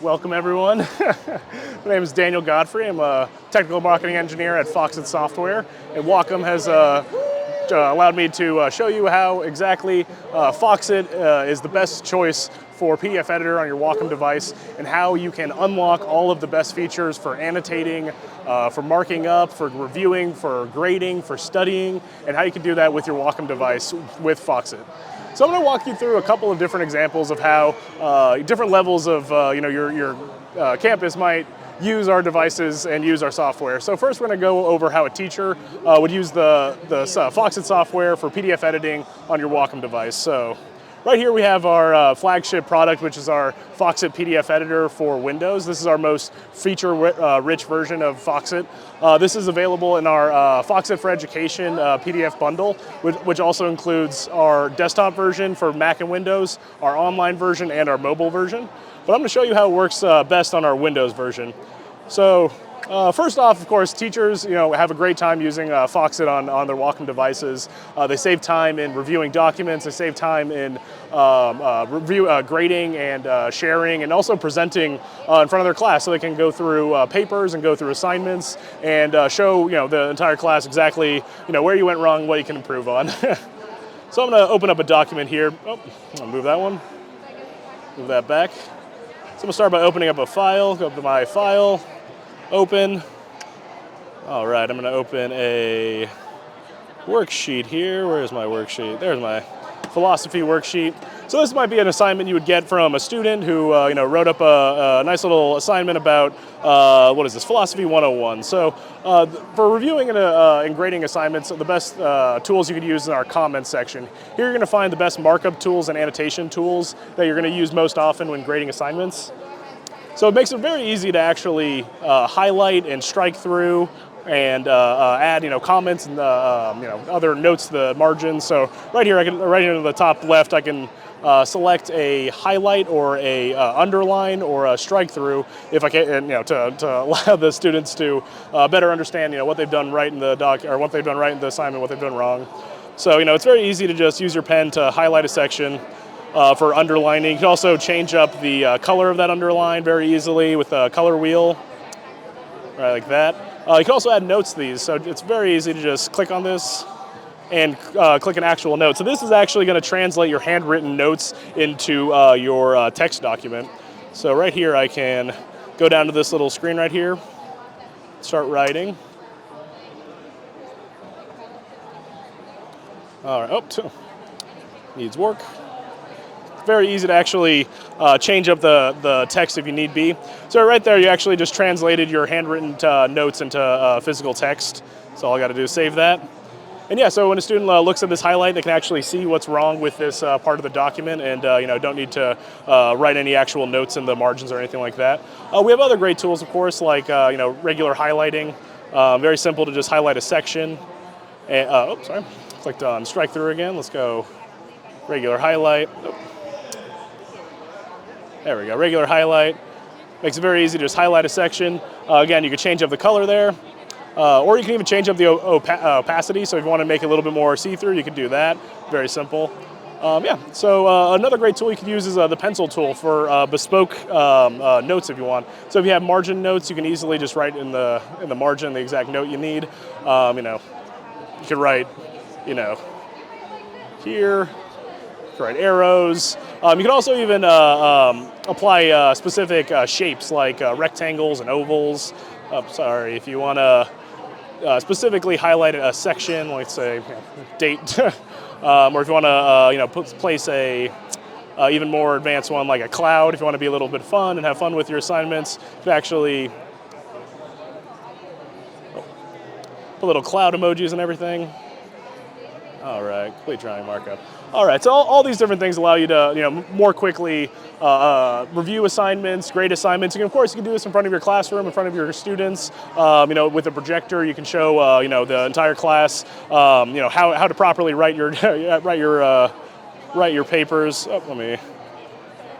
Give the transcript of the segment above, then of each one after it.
Welcome everyone. My name is Daniel Godfrey. I'm a technical marketing engineer at Foxit Software, and Wacom has allowed me to show you how exactly Foxit is the best choice for PDF Editor on your Wacom device, and how you can unlock all of the best features for annotating, for marking up, for reviewing, for grading, for studying, and how you can do that with your Wacom device with Foxit. So I'm going to walk you through a couple of different examples of how different levels of your campus might use our devices and use our software. So first we're going to go over how a teacher would use the Foxit software for PDF editing on your Wacom device. So right here we have our flagship product, which is our Foxit PDF Editor for Windows. This is our most feature-rich version of Foxit. This is available in our Foxit for Education PDF bundle, which also includes our desktop version for Mac and Windows, our online version, and our mobile version. But I'm going to show you how it works best on our Windows version. So first off, of course, teachers have a great time using Foxit on their Wacom devices. They save time in reviewing documents. They save time in grading and sharing, and also presenting in front of their class, so they can go through papers and go through assignments and show the entire class exactly where you went wrong, what you can improve on. So I'm going to open up a document here. Oh, I'll move that one. Move that back. So I'm going to start by opening up a file. Go up to my file. Open. All right, I'm going to open a worksheet here. Where's my worksheet? There's my philosophy worksheet. So this might be an assignment you would get from a student who wrote up a nice little assignment about what is this, Philosophy 101. So for reviewing and grading assignments, the best tools you could use in our comments section. Here you're going to find the best markup tools and annotation tools that you're going to use most often when grading assignments. So it makes it very easy to actually highlight and strike through and add comments and other notes to the margins. So right here, right here to the top left, I can select a highlight or a underline or a strike through if I can, to allow the students to better understand what they've done right in the doc, or what they've done right in the assignment, what they've done wrong. So it's very easy to just use your pen to highlight a section. For underlining, you can also change up the color of that underline very easily with a color wheel, right, like that. You can also add notes to these, so it's very easy to just click on this and click an actual note. So this is actually going to translate your handwritten notes into your text document. So right here I can go down to this little screen right here, start writing. All right, oh, needs work. Very easy to actually change up the text if you need be. So right there, you actually just translated your handwritten notes into physical text. So all I got to do is save that. And yeah, so when a student looks at this highlight, they can actually see what's wrong with this part of the document, and don't need to write any actual notes in the margins or anything like that. We have other great tools, of course, like regular highlighting. Very simple to just highlight a section. And, clicked on strike through again. Let's go regular highlight. There we go, regular highlight. Makes it very easy to just highlight a section. Again, you can change up the color there, or you can even change up the opacity. So if you want to make it a little bit more see-through, you can do that. Very simple. So another great tool you can use is the pencil tool for bespoke notes if you want. So if you have margin notes, you can easily just write in the margin the exact note you need. You could write, here. Right, arrows. You can also even apply specific shapes like rectangles and ovals. If you want to specifically highlight a section, let's say date, or if you want to place a even more advanced one like a cloud, if you want to be a little bit fun and have fun with your assignments, you can actually put little cloud emojis and everything. All right, complete drawing markup. All right, so all these different things allow you to, more quickly review assignments, grade assignments. Of course, you can do this in front of your classroom, in front of your students. With a projector, you can show, the entire class, how to properly write your write your papers. Oh, let me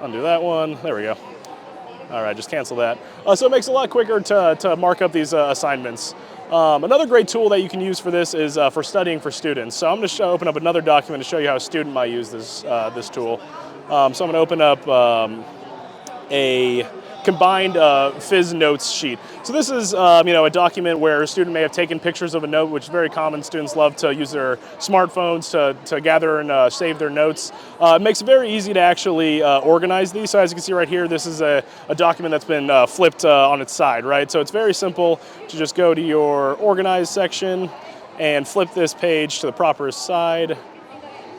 undo that one. There we go. All right, just cancel that. So it makes it a lot quicker to mark up these assignments. Another great tool that you can use for this is for studying for students. So I'm going to open up another document to show you how a student might use this tool. So I'm going to open up a combined phys notes sheet. So this is a document where a student may have taken pictures of a note, which is very common. Students love to use their smartphones to gather and save their notes. It makes it very easy to actually organize these. So as you can see right here, this is a document that's been flipped on its side, right? So it's very simple to just go to your organize section and flip this page to the proper side,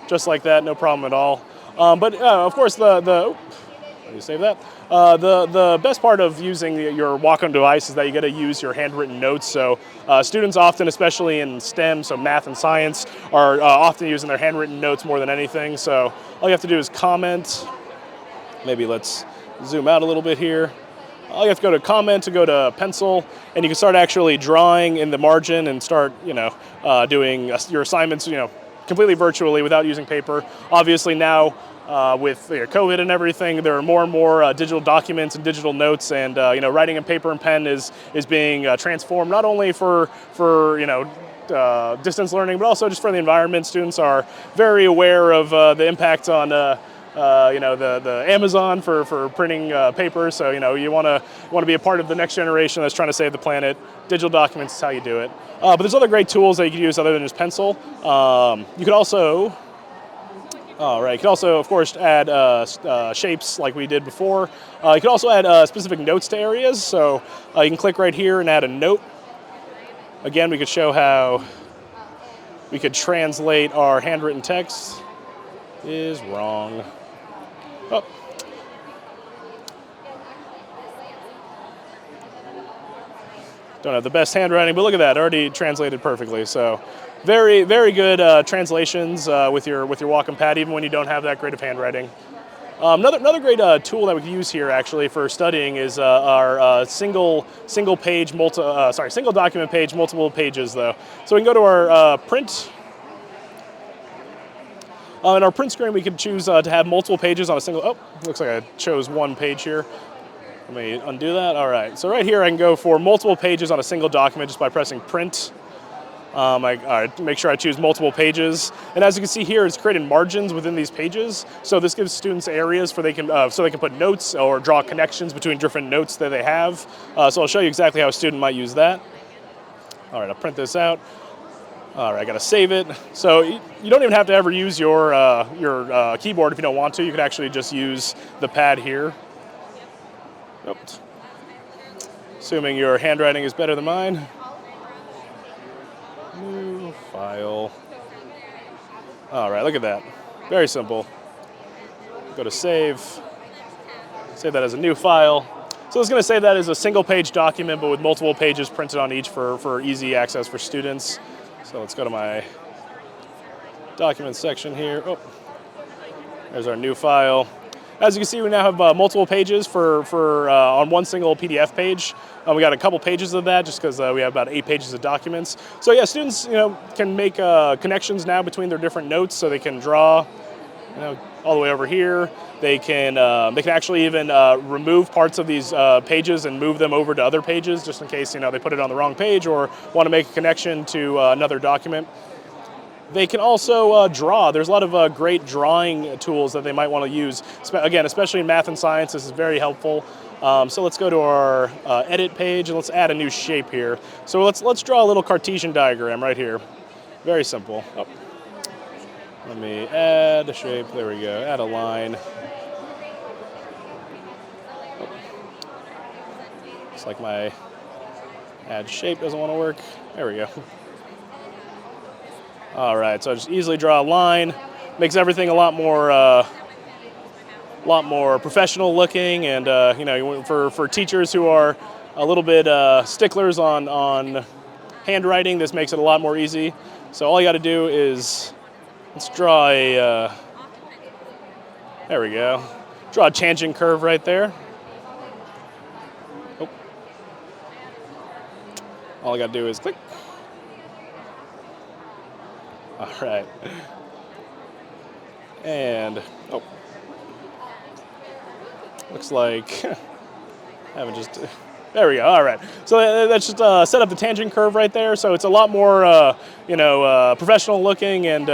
just like that, no problem at all. But of course, let me save that. The best part of using your Wacom device is that you get to use your handwritten notes. So students often, especially in STEM, so math and science, are often using their handwritten notes more than anything. So all you have to do is comment. Maybe let's zoom out a little bit here. All you have to go to comment to go to pencil, and you can start actually drawing in the margin and start, doing your assignments, completely virtually without using paper. Obviously now, with COVID and everything, there are more and more digital documents and digital notes, and writing in paper and pen is being transformed not only for distance learning, but also just for the environment. Students are very aware of the impact on the Amazon for printing paper. So you want to be a part of the next generation that's trying to save the planet. Digital documents is how you do it. But there's other great tools that you can use other than just pencil. You could also. All right, you can also, of course, add shapes like we did before. You can also add specific notes to areas. So you can click right here and add a note. Again, we could show how we could translate our handwritten text. Is wrong. Oh. Don't have the best handwriting, but look at that, already translated perfectly. So very, very good translations with your Wacom pad, even when you don't have that great of handwriting. Another great tool that we can use here actually for studying is our single document page, multiple pages though. So we can go to our print. In our print screen, we can choose to have multiple pages on a single. Oh, looks like I chose one page here. Let me undo that. All right. So right here, I can go for multiple pages on a single document just by pressing print. I make sure I choose multiple pages, and as you can see here, it's created margins within these pages. So this gives students areas so they can put notes or draw connections between different notes that they have. So I'll show you exactly how a student might use that. All right, I'll print this out. All right, I gotta save it. So you don't even have to ever use your keyboard if you don't want to. You can actually just use the pad here. Oops. Assuming your handwriting is better than mine. New file. All right, look at that. Very simple. Go to save. Save that as a new file. So it's gonna save that as a single page document, but with multiple pages printed on each for easy access for students. So let's go to my documents section here. Oh, there's our new file. As you can see, we now have multiple pages on one single PDF page. We got a couple pages of that just because we have about 8 pages of documents. So yeah, students can make connections now between their different notes, so they can draw all the way over here. They can actually even remove parts of these pages and move them over to other pages just in case they put it on the wrong page or want to make a connection to another document. They can also draw. There's a lot of great drawing tools that they might want to use. Again, especially in math and science, this is very helpful. So let's go to our edit page and let's add a new shape here. So let's draw a little Cartesian diagram right here. Very simple. Oh. Let me add a shape. There we go. Add a line. Oh. Looks like my add shape doesn't want to work. There we go. All right, so I just easily draw a line. Makes everything a lot more professional looking, and for teachers who are a little bit sticklers on handwriting, this makes it a lot more easy. So all you got to do is let's draw a. There we go. Draw a tangent curve right there. Oh. All I got to do is click. All right. And, oh. Looks like, I haven't just, there we go, all right. So that's just set up the tangent curve right there. So it's a lot more, professional looking, and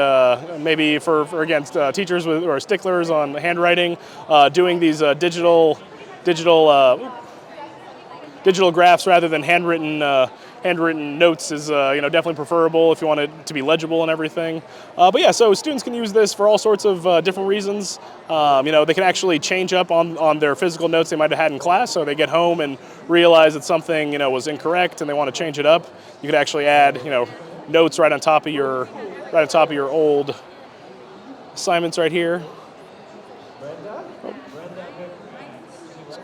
maybe for teachers who are sticklers on handwriting, doing these digital digital graphs rather than handwritten notes is definitely preferable if you want it to be legible and everything. But yeah, so students can use this for all sorts of different reasons. They can actually change up on their physical notes they might have had in class. So they get home and realize that something was incorrect and they want to change it up. You could actually add notes right on top of your old assignments right here.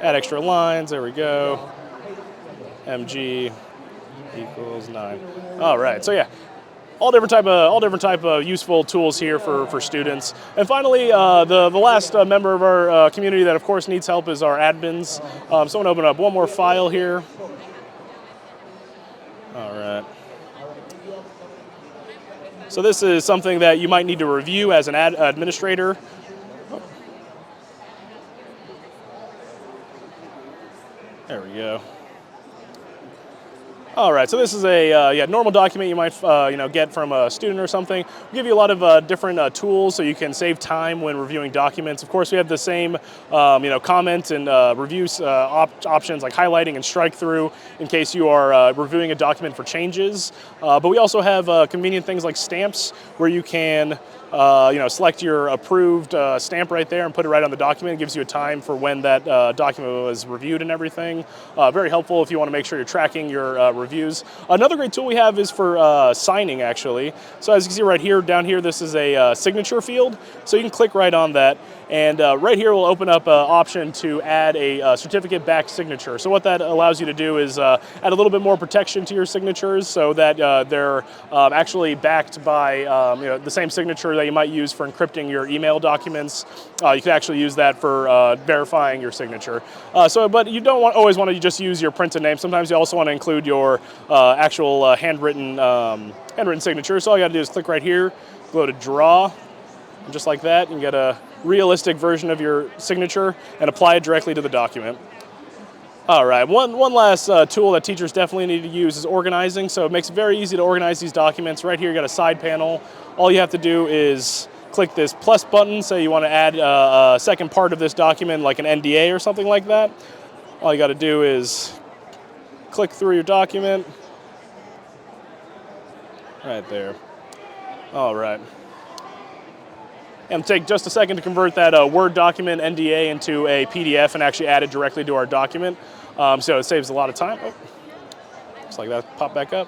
Add extra lines. There we go. MG equals 9. All right. So yeah, all different type of useful tools here for students. And finally, the last member of our community that of course needs help is our admins. So I'm going to open up one more file here. All right. So this is something that you might need to review as an administrator. There we go. All right, so this is a normal document you might get from a student or something. We'll give you a lot of different tools so you can save time when reviewing documents. Of course, we have the same comment and review options like highlighting and strike through in case you are reviewing a document for changes. But we also have convenient things like stamps where you can select your approved stamp right there and put it right on the document. It gives you a time for when that document was reviewed and everything. Very helpful if you want to make sure you're tracking your reviews. Another great tool we have is for signing, actually. So as you can see right here, down here, this is a signature field. So you can click right on that. And right here will open up an option to add a certificate-backed signature. So what that allows you to do is add a little bit more protection to your signatures so that they're actually backed by the same signature that you might use for encrypting your email documents. You can actually use that for verifying your signature. But you don't always want to just use your printed name. Sometimes you also want to include your actual handwritten signature. So all you got to do is click right here, go to Draw, and just like that, you can get a realistic version of your signature and apply it directly to the document. All right, one last tool that teachers definitely need to use is organizing. So it makes it very easy to organize these documents. Right here you got a side panel. All you have to do is click this plus button. Say you want to add a second part of this document like an NDA or something like that. All you got to do is click through your document. Right there. All right. And take just a second to convert that Word document NDA into a PDF and actually add it directly to our document. So it saves a lot of time. Oh, just like that, pop back up.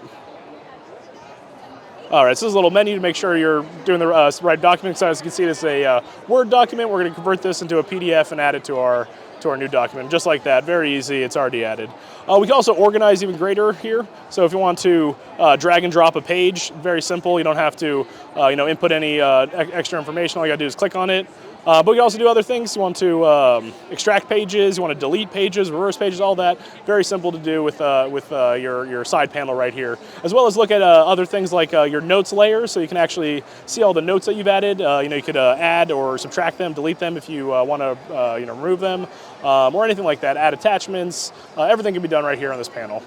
All right, so this is a little menu to make sure you're doing the right document. So as you can see, this is a Word document. We're going to convert this into a PDF and add it to our new document, just like that. Very easy. It's already added. We can also organize even greater here. So if you want to drag and drop a page, very simple. You don't have to input any extra information. All you got to do is click on it. But we can also do other things. You want to extract pages, you want to delete pages, reverse pages, all that. Very simple to do with your side panel right here. As well as look at other things like your notes layer, so you can actually see all the notes that you've added. You could add or subtract them, delete them if you want to remove them, or anything like that. Add attachments. Everything can be done right here on this panel.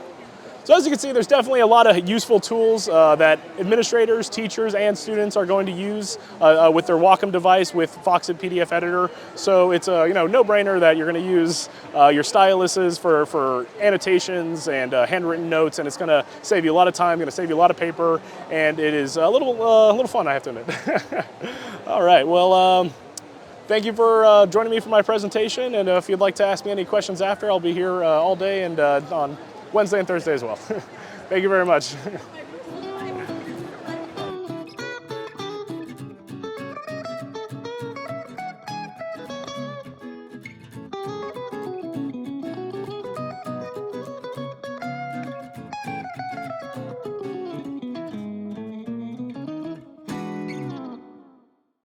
So as you can see, there's definitely a lot of useful tools that administrators, teachers, and students are going to use with their Wacom device with Foxit PDF Editor. So it's a no-brainer that you're going to use your styluses for annotations and handwritten notes, and it's going to save you a lot of time, going to save you a lot of paper, and it is a little fun, I have to admit. All right, well. Thank you for joining me for my presentation, and if you'd like to ask me any questions after, I'll be here all day and on Wednesday and Thursday as well. Thank you very much.